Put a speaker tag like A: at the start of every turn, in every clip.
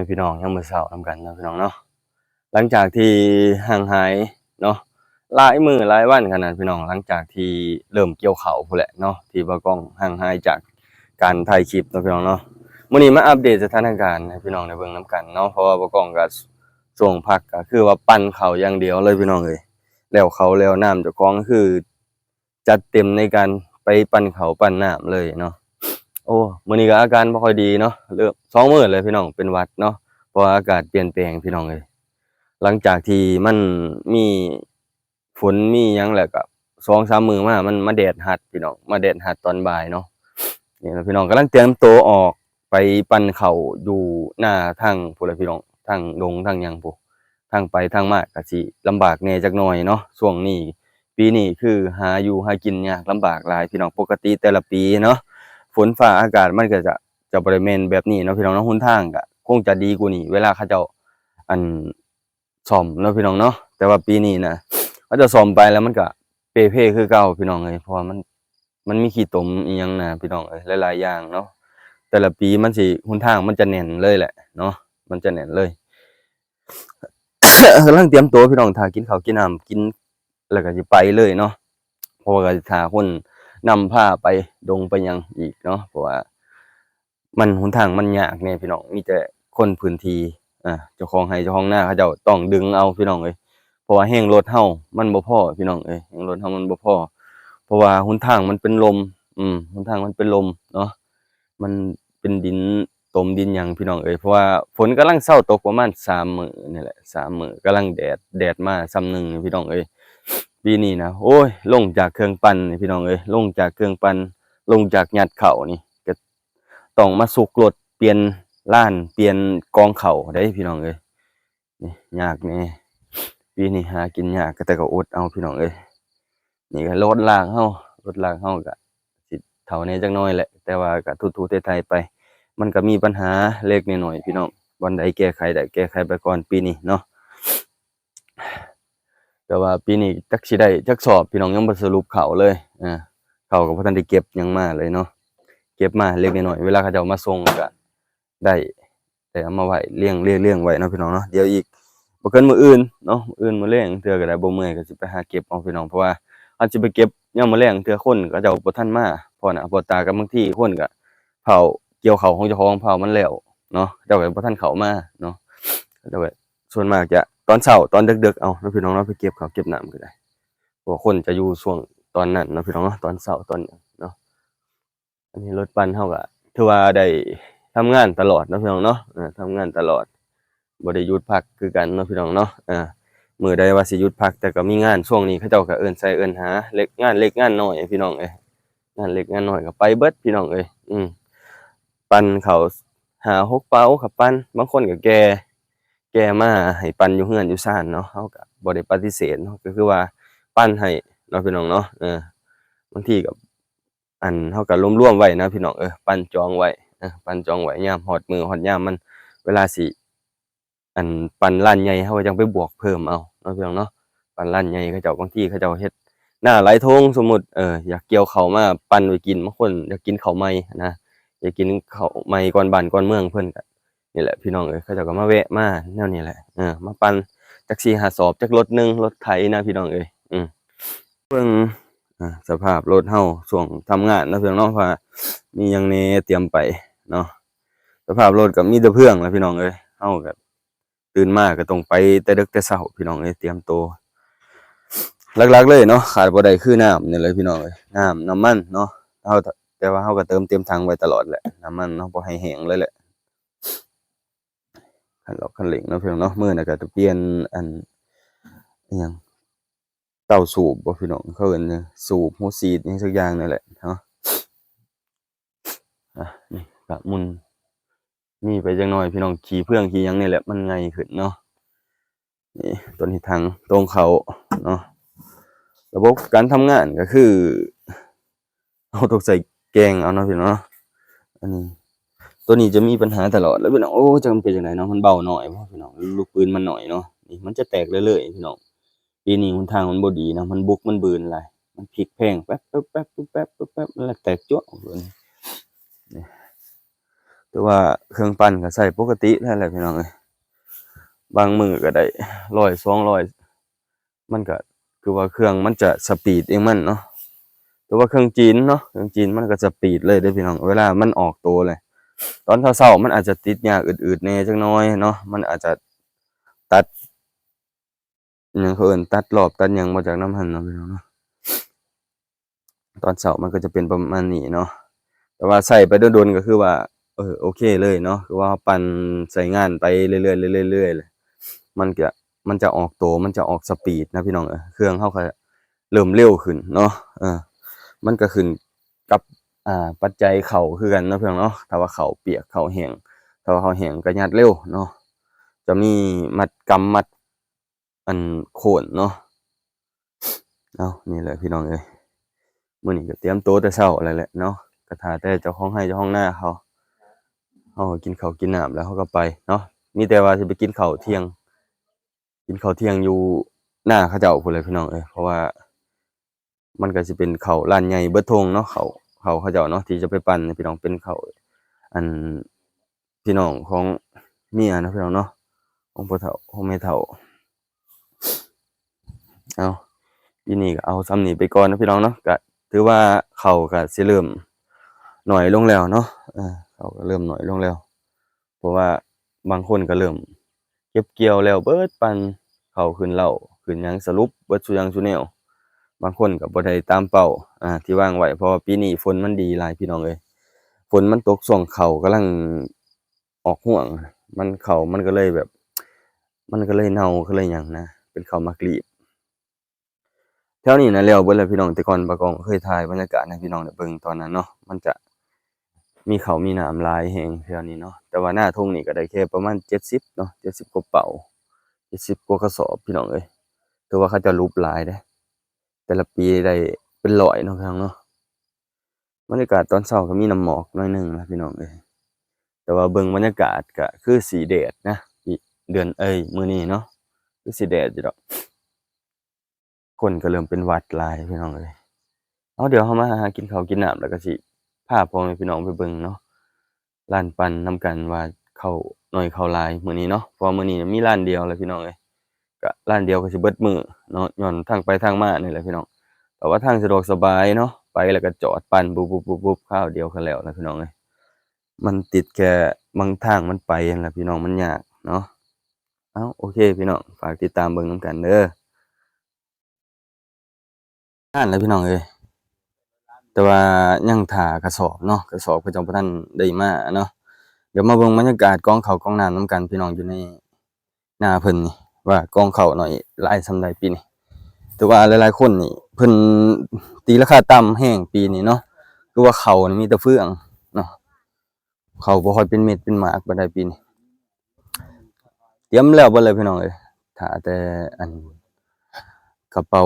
A: ม่พี่น้องยังมื้อเช้านำกันเนาะพี่น้องเนาะหลังจากที่ห่างหายเนาะหลายมื้อหลายวันขนาดพี่น้องหลังจากที่เริ่มเกี่ยวข้าวพู้นแหละเนาะที่บ่ากล้องห่างหายจากการถ่ายคลิปเนาะพี่น้องเนาะมื้อนี้มาอัปเดตสถานการณ์ให้พี่น้องได้เบิ่งนํกันเนาะเพราะว่าบ่ากล้องก็ช่วงพักก็คือว่าปั่นข้าวอย่างเดียวเลยพี่น้องเอ้ยแล้วข้าวแล้วน้ำเจ้าของก็คือจัดเต็มในการไปปั่นข้าวปั่นน้ำเลยเนาะ โอ้มื้อนี้ก็อาการบ่ค่อยดีเนาะเริ่ม2มื้อเลยพี่น้องเป็นหวัดเนาะเพราะว่าอากาศเปลี่ยนแปลงพี่น้องเอ้ยหลังจากที่มันมีฝนมีหยังแล้วก็2-3มื้อมามันมาแดดรัดพี่น้องมาแดดรัดตอนบ่ายเนาะนี่แหละพี่น้องกำลังเตรียมตัวออกไปปั่นข้าวอยู่หน้าทางพู้นแหละพี่น้องทางดงทางหยังพู้นทางไปทางมาก็สิลำบากแหน่จักหน่อยเนาะช่วงนี้ปีนี้คือหาอยู่หากินยากลำบากหลายพี่น้องปกติแต่ละปีเนาะ ฝนฟ้าอากาศมันก็จะบ่ได้แม่นแบบนี้เนาะพี่น้องเนาะหนทางก็คงจะดีกว่านี้เวลาเขาเจ้าอันซ่อมเนาะพี่น้องเนาะแต่ว่าปีนี้น่ะเขาเจ้าซ่อมไปแล้วมันก็เปๆคือเก่าพี่น้องเอ้ยเพราะว่ามันมีขี้ตมอิหยังน่ะพี่น้องเอ้ยหลายๆอย่างเนาะแต่ละปีมันสิหนทางมันจะแน่นเลยแหละเนาะมันจะแน่นเลยกำลังเตรียมตัวพี่น้องท่ากินข้าวกินน้ำกินแล้วก็สิไปเลยเนาะเพราะว่าก็สิท่าคนนำพาไปดงไปหยังอีกเนาะเพราะว่า มันหนทางมันยากแหน่พี่น้องมีแต่คนพื้นที่เจ้าของไร่เจ้าของนาเขาเจ้าต้องดึงเอาพี่น้องเอ้ยเพราะว่าแรงรถเรามันบ่พอพี่น้องเอ้ยแรงรถเรามันบ่พอเพราะว่าหนทางมันเป็นลมหนทางมันเป็นลมเนาะมันเป็นดินตมดินหยังพี่น้องเอ้ยเพราะว่าฝนกำลังเซาตกประมาณ3มื้อนี่แหละ3มื้อกำลังแดดมาส่ำหนึ่งพี่น้องเอ้ยปีนี้นะโอ้ยลงจากเครื่องปั่นนี่พี่น้องเอ้ยลงจากเครื่องปั่นลงจากยัดข้าวนี่ก็ ต้องมาสุกรถเปลี่ยนล้านเปลี่ยนกองข้าวได้พี่น้องเอ้ยนี่ยากแหน่ปีนี้หากินยากก็แต่ก็อดเอาพี่น้องเอ้ยนี่ก็รถลากเฮาก็สิเฒ่าแหน่จักหน่อยแหละแต่ว่าก็ทูๆไถๆไปมันก็มีปัญหาเล็กน้อยๆพี่น้องบ่อนใดแก้ไขได้แก้ไขไปก่อนปีนี้เนาะแต่ว่าปีนี้จักสิได้จักสอบพี่น้องยังบ่สรุปข้าวเลยข้าวก็บ่ทันได้เก็บหยังมาเลยเนาะ เก็บมาเล็กน้อยๆเวลาเขาเจ้ามาส่งก็ได้แต่เอามาไว้เลี้ยงไว้เนาะพี่น้องเนาะเดี๋ยวอีกบ่เกินมื้ออื่นเนาะมื้ออื่นมื้อแลงเทื่อก็ได้บ่เมื่อยก็สิไปหาเก็บเอาพี่น้องเพราะว่าอาจสิไปเก็บยามมื้อแลงเทื่อคนเขาเจ้าบ่ทันมาพอหน้าพอตากับบางทีคนก็เผาเกี่ยวข้าวของเจ้าของเผามันแล้วเนาะเจ้าก็บ่ทันเข้ามาเนาะเขาเจ้าก็ส่วนมากจะตอนเช้าตอนดึกๆเอาเนาะพี่น้องเนาะไปเก็บข้าวเก็บน้ำก็ได้เพราะว่าคนจะอยู่ช่วงตอนนั้นเนาะพี่น้องเนาะตอนเช้าตอนหยังเนาะ อันนี้รถปั่นเราก็ถือว่าได้ทำงานตลอดเนาะพี่น้องเนาะทำงานตลอดบ่ได้หยุดพักคือกันเนาะพี่น้องเนาะมื้อใดว่าสิหยุดพักแต่ก็มีงานช่วงนี้เขาเจ้าก็เอิ้นใส่เอิ้นหาเล็กงานน้อยพี่น้องเอ้ยงานเล็กงานน้อยก็ไปเบิดพี่น้องเอ้ยปั่นข้าว5-6เป๋าก็ปั่นบางคนก็แก่มาให้ปั่นอยู่เรือนอยู่ซ่านเนาะเราก็บ่ได้ปฏิเสธเนาะก็คือว่าปั่นให้เนาะพี่น้องเนาะบางทีก็ เราก็รวมๆไว้นะพี่น้องปั้นจองไว้ปั้นจองไว้ยามฮอดมื้อฮอดยามมันเวลาสิปั้นร้านใหญ่เราก็จั่งไปบวกเพิ่มเอาเนาะพี่น้องเนาะปั้นร้านใหญ่เขาเจ้าบางทีเขาเจ้าเฮ็ดหน้าหลายโทงสมมุติอยากเกี่ยวข้าวมาปั้นไว้กินบางคนอยากกินข้าวใหม่นะอยากกินข้าวใหม่ก่อนบ้านก่อนเมืองเพิ่นก็นี่แหละพี่น้องเขาเจ้าก็มาแวะมาแนวนี้แหละมาปั่นจัก4-5สอบจักรถหนึ่งรถไถนะพี่น้องเบิ่ง สภาพรถเราช่วงทำงานเนาะพี่น้องเนาะว่ามีหยังแหน่เตรียมไปเนาะสภาพรถก็มีแต่เพื่องแหละพี่น้องเอ้ยเราก็ตื่นมาก็ต้องไปแต่ดึกแต่เช้าพี่น้องเอ้ยเตรียมตัวหลักๆเลยเนาะขาดบ่ได้คือน้ำนี่เลยพี่น้องเอ้ยน้ำมันเนาะเราแต่ว่าเราก็เติมเต็มถังไว้ตลอดแหละน้ำมันเนาะบ่ให้แห้งเลยแหละคันล็อกคันเร่งเนาะพี่น้องเนาะมื้อน่ะก็จะเปลี่ยนอิหยัง เต้าสูบบ่พี่น้องเขาเอิ้นหยังสูบหัวฉีดอิหยังสักอย่างนั่นแหละเนาะนี่ก็หมุนมีไปจักหน่อยพี่น้องขี้เพื่องขี้หยังนี่แหละมันใหญ่ขึ้นเนาะนี่ตัวนี้ถังตรงเข้าเนาะระบบการทำงานก็คือเราต้องใส่แกงเอาเนาะพี่น้องเนาะอันนี้ตัวนี้จะมีปัญหาตลอดแล้วพี่น้องโอ้จักมันเป็นจังไดเนาะมันเบาน้อยบ่พี่น้องลูกปืนมันน้อยเนาะนี่มันจะแตกเรื่อยๆพี่น้องปีนี้หนทางมันบ่ดีนะมันบุกมันบืนหลายมันพลิกแพลงแป๊บๆๆๆๆๆแล้วแตกจั๊วะเลยนี่ แต่ว่าเครื่องปั่นก็ใช้ปกตินั่นแหละพี่น้องเอ้ยบางมื้อก็ได้100 200มันก็คือว่าเครื่องมันจะสปีดเองมันเนาะแต่ว่าเครื่องจีนเนาะเครื่องจีนมันก็สปีดเลยเด้อพี่น้องเวลามันออกตัวเลยตอนเช้าๆมันอาจจะติดยากอืดๆแหน่จักหน่อยเนาะมันอาจจะตัดอิหยังเขาเอิ้นตัดรอบตัดหยังมาจากน้ำหันเนาะพี่น้องเนาะตอนเช้ามันก็จะเป็นประมาณนี้เนาะแต่ว่าใช้ไปโดนๆก็คือว่าโอเคเลยเนาะคือว่าปั่นใช้งานไปเรื่อยๆเรื่อยๆเลยมันก็มันจะออกตัวมันจะออกสปีดนะพี่น้องเครื่องเราก็เริ่มเร็วขึ้นเนาะมันก็ขึ้นกับปัจจัยเข้าคือกันเนาะพี่น้องเนาะถ้าว่าเข้าเปียกเข้าแห้งถ้าว่าเข้าแห้งก็ยัดเร็วเนาะจะมีมัดกำมัดอันโคนเนาะนี่แหละพี่น้องเอ้ยมื้อนี้ก็เตรียมตัวแต่เช้าแล้วแหละเนาะก็ท่าแต่เจ้าของไร่เจ้าของนาเขาก็กินข้าวกินน้ำแล้วเขาก็ไปเนาะมีแต่ว่าสิไปกินข้าวเที่ยงอยู่นาเขาเจ้าพู้นแหละพี่น้องเอ้ยเพราะว่ามันก็สิเป็นข้าวร้านใหญ่เบิดทงเนาะข้าวเขาเจ้าเนาะที่จะไปปั่นให้พี่น้องเป็นข้าวอันพี่น้องของเมียเนาะพี่น้องเนาะของพ่อเฒ่าของแม่เฒ่าปีนี้ก็เอาส่ำนี้ไปก่อนเนาะพี่น้องเนาะก็ถือว่าข้าวก็สิเริ่มน้อยลงแล้วเนาะข้าวก็เริ่มน้อยลงแล้วเพราะว่าบางคนก็เริ่มเก็บเกี่ยวแล้วเบิดปั่นข้าวขึ้นเล้าขึ้นหยังสรุปเบิดซุอย่างซุแนวบางคนก็บ่ได้ตามเป้าที่วางไว้เพราะว่าปีนี้ฝนมันดีหลายพี่น้องเอ้ยฝนมันตกช่วงข้าวกำลังออกร่วงข้าวมันก็เลยแบบมันก็เลยเน่าก็เลยหยังนะเป็นข้าวมักรีบแถวนี้น่ะแล้วเบิดแล้วพี่น้องแต่ก่อนบ่ากองเคยถ่ายบรรยากาศให้พี่น้องได้เบิ่งตอนนั้นเนาะมันจะมีข้าวมีน้ำหลายแฮงแถวนี้เนาะแต่ว่าหน้าทุ่งนี่ก็ได้แค่ประมาณ70เนาะ70กว่าเป๋า70กว่ากระสอบพี่น้องเอ้ยถือว่าเขาเจ้ารูปหลายเดะแต่ละปีได้เป็นร้อยเนาะพี่น้องเนาะบรรยากาศตอนเช้าก็มีน้ำหมอกหน่อยหนึ่งนะพี่น้องเอ้ยแต่ว่าเบิ่งบรรยากาศก็คือสีแดดนะอีเดือนมื้อนี้เนาะคือสิแดดอยู่ดอกคนก็เริ่มเป็นหวัดหลายพี่น้องเอ้ยเดี๋ยวเรามาหากินข้าวกินน้ำแล้วก็สิพาพ่อแม่พี่น้องไปเบิ่งเนาะร้านปั่นนำกันว่าข้าวน้อยข้าวหลายมื้อนี้เนาะเพราะว่ามื้อนี้มีร้านเดียวแหละพี่น้องเอ้ยก็ร้านเดียวก็สิเบิดมื้อเนาะญ้อนทางไปทางมานี่แหละพี่น้องแต่ว่าทางสะดวกสบายเนาะไปแล้วก็จอดปั่นปุ๊บๆๆๆคราวเดียวก็แล้วนะพี่น้องเอ้ยมันติดแค่บางทางมันไปนั่นแหละพี่น้องมันยากเนาะโอเคพี่น้องฝากติดตามเบิ่งนำกันเด้อแล้วพี่น้องเอ้ยแต่ว่ายังท่ากระสอบเนาะกระสอบเขาเจ้าบ่ทันได้มาเนาะเดี๋ยวมาเบิ่งบรรยากาศกองข้าวกองน้ำนำกันพี่น้องอยู่ในนาเพิ่นนี่ว่ากองข้าวน้อยหลายส่ำใดปีนี้แต่ว่าหลายๆคนนี่เพิ่นตีราคาต่ำแรงปีนี้เนาะคือว่าข้าวนี่มีแต่เฟืองเนาะข้าวบ่ค่อยเป็นเม็ดเป็นหมากปานใดปีนี้เตรียมแล้วเบิดเลยพี่น้องเอ้ยถ้าแต่อันกระเป๋า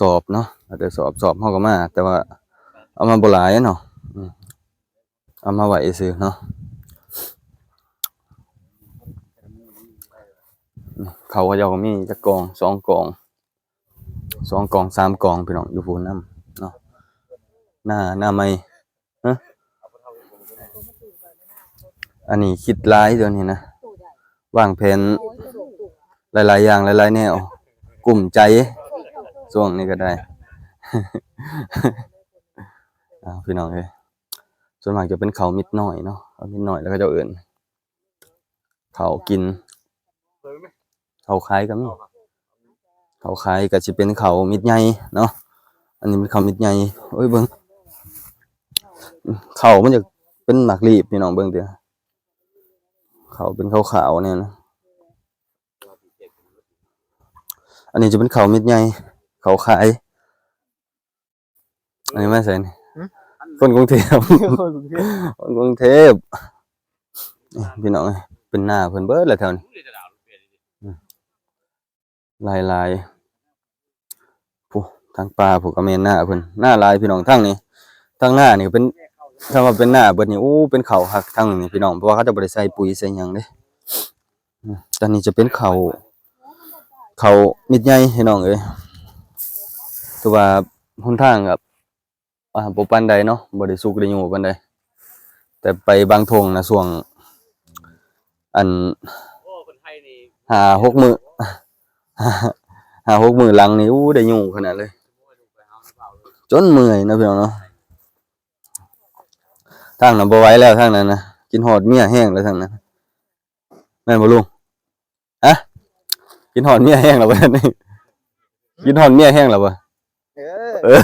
A: สอบเนาะถ้าแต่สอบเราก็มาแต่ว่าเอามาบ่หลายอะเนาะเอามาไว้ซื่อเนาะข้าวเขาเจ้าก็มีจักกอง2กอง2กอง3กองพี่น้องอยู่พู้นนำเนาะหน้าไม้ฮะอันนี้คิดหลายเดี๋ยวนี้นะวางแผนหลายๆอย่างหลายๆแนวกลุ้มใจช่วงนี้ก็ได้ พี่น้องเอ้ยส่วนมากจะเป็นข้าวมิดน้อยเนาะข้าวมิดน้อยแล้วก็เจ้าเอิ้นข้าวกินข้าวขายก็มีข้าวขายก็สิเป็นข้าวมิดใหญ่เนาะอันนี้เป็นข้าวมิดใหญ่โอ้ยเบิ่งข้าวมันจะเป็นหมากรีบพี่น้องเบิ่งเด้อข้าวเป็นขาวๆเนี่ยนะอันนี้จะเป็นข้าวมิดใหญ่ข้าวขายอันนี้มาไสนี่คนกรุงเทพคนกรุงเทพนี่พี่น้องเอ้ยเป็นหน้าเพิ่นเบิดแล้วแถวนี้หลายๆผู้ทางป่าผู้ก็แม่นหน้าเพิ่นหน้าหลายพี่น้องทางนี้ทางหน้านี่เป็นถ้าว่าเป็นหน้าเบิดนี่เป็นข้าวคักทางนี้พี่น้องเพราะว่าเขาจะบ่ได้ใส่ปุ๋ยใส่หยังเด้ตอนนี้จะเป็นข้าวมิดใหญ่พี่น้องเอ้ยแต่ว่าหนทางก็บ่ปานใดเนาะบ่ได้สุกได้อยู่ปานใดแต่ไปบางทงน่ะช่วง อัน
B: โอ้คนไทยนี่
A: 5-6 มื้อ 5-6 มื้อหลังนี่อู้ได้ยุ่งขนาดเลย จนเมื่อยเนาะพี่น้องเนาะทางนั้นบ่ไหวแล้วทางนั้นนะกินฮอดเมียแห้งแล้วทางนั้นแม่นบ่ลุงฮะกินฮอดเมียแห้งแล้วบ่นี่กินฮอดเมียแห้งแล้วบ่
C: เออ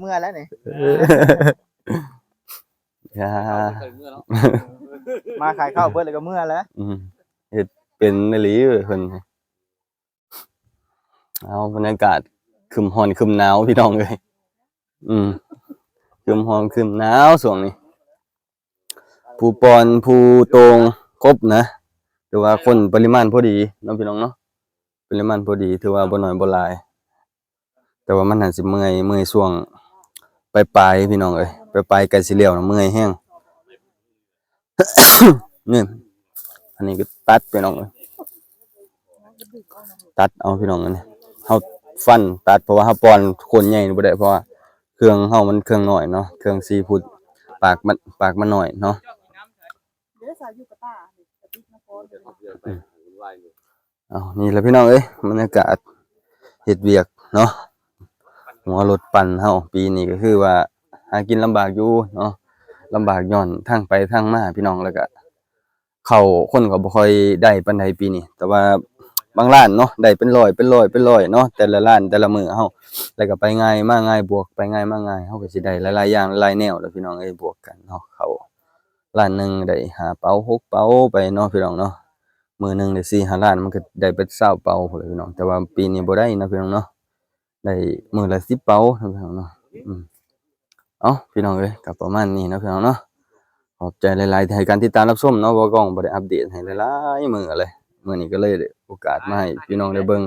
C: เมื่อแล้วนี่
A: อย่า
B: เคยเมื่อเนาะ
C: มาขายข้าวเบิดเลยก็เมื่อแล้ว
A: เฮ็ดเป็นอีหลีเว้ยเพิ่นเอาบรรยากาศครึมร้อนครึมหนาวพี่น้องเอ้ยครึมร้อนครึมหนาวช่วงนี้ผู้ปอนผู้ตรงครบนะถือว่าคนปริมาณพอดีเนาะพี่น้องเนาะปริมาณพอดีถือว่าบ่น้อยบ่หลาย แต่ว่ามันน่าสิเมื่อยช่วงปลายๆพี่น้องเอ้ยปลายๆใกล้สิแล้วนะเมื่อยแฮง นี่อันนี้ก็ตัดพี่น้องเอ้ยตัดเอาพี่น้องอันนี้เฮาฟันตัดเพราะว่าเฮาป้อนคนใหญ่บ่ได้เพราะว่าเครื่องเฮามันเครื่องน้อยเนาะเครื่อง4ฟุตปากมันน้อยเนาะ
D: เดี๋ยวสาวอยู่กับป้าจะติดนคร
B: เดี๋ยวเขาเดือนไปวุ่นวายอยู่
A: เอานี่แหละพี่น้องเอ้ยบรรยากาศเฮ็ดเวียกเนาะหัวรถปั่นเฮาปีนี้ก็คือว่าหากินลำบากอยู่เนาะลำบากย้อนทางไปทางมาพี่น้องแล้วก็เข้าคนก็บ่ค่อยได้ปานใดปีนี้แต่ว่าบางร้านเนาะได้เป็นร้อยเนาะแต่ละร้านแต่ละมื้อเฮาแล้วก็ไปง่ายมาง่ายบวกไปง่ายมาง่ายเฮาก็สิได้หลายๆอย่างหลายแนวแหล้วพี่น้องเอ้ยบวกกันเนาะเข้าร้านหนึงได้5เป๋า6เป๋าไปเนาะพี่น้องเนาะ มื้อหนึงได้4-5ล้านมันก็ได้เป็น20เป๋าพุ่นแหละพี่น้องแต่ว่าปีนี้บ่ได้นะพี่น้องเนาะได้มื้อละ10เป๋านะพี่น้องเนาะเอ้าพี่น้องเอ้ยก็ประมาณนี้นะพี่น้องเนาะขอบใจหลายๆที่ให้การติดตามรับชมเนาะบ่กล้องบ่ได้อัปเดตให้หลายๆมื้อเลยมื้อนี้ก็เลยได้โอกาสมาให้พี่น้องได้เบิ่ง